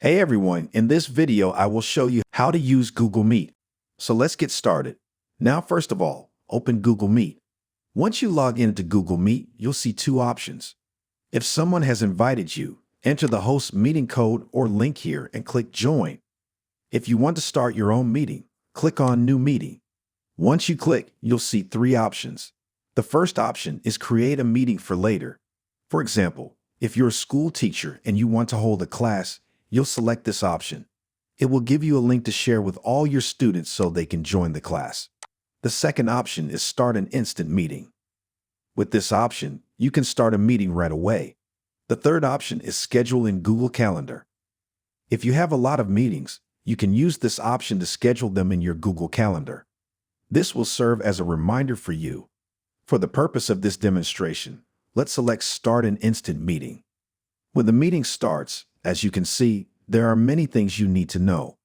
Hey everyone, in this video I will show you how to use Google Meet. So let's get started. Now first of all, open Google Meet. Once you log into Google Meet, you'll see two options. If someone has invited you, enter the host meeting code or link here and click Join. If you want to start your own meeting, click on New Meeting. Once you click, you'll see three options. The first option is Create a Meeting for later. For example, if you're a school teacher and you want to hold a class, you'll select this option. It will give you a link to share with all your students so they can join the class. The second option is Start an Instant Meeting. With this option, you can start a meeting right away. The third option is Schedule in Google Calendar. If you have a lot of meetings, you can use this option to schedule them in your Google Calendar. This will serve as a reminder for you. For the purpose of this demonstration, let's select Start an Instant Meeting. When the meeting starts, as you can see, there are many things you need to know.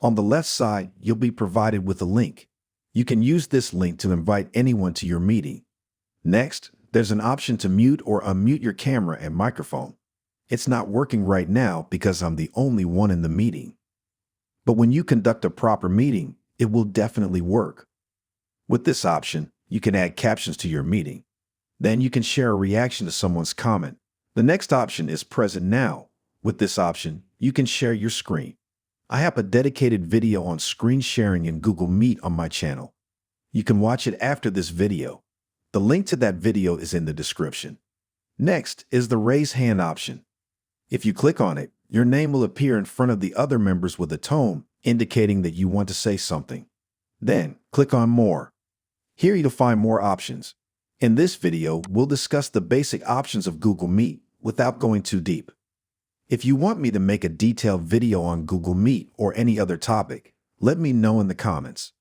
On the left side, you'll be provided with a link. You can use this link to invite anyone to your meeting. Next, there's an option to mute or unmute your camera and microphone. It's not working right now because I'm the only one in the meeting. But when you conduct a proper meeting, it will definitely work. With this option, you can add captions to your meeting. Then you can share a reaction to someone's comment. The next option is Present Now. With this option, you can share your screen. I have a dedicated video on screen sharing in Google Meet on my channel. You can watch it after this video. The link to that video is in the description. Next is the Raise Hand option. If you click on it, your name will appear in front of the other members with a tone indicating that you want to say something. Then, click on More. Here you'll find more options. In this video, we'll discuss the basic options of Google Meet without going too deep. If you want me to make a detailed video on Google Meet or any other topic, let me know in the comments.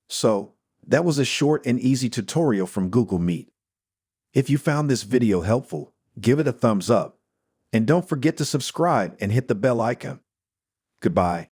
So, that was a short and easy tutorial from Google Meet. If you found this video helpful, give it a thumbs up. And don't forget to subscribe and hit the bell icon. Goodbye.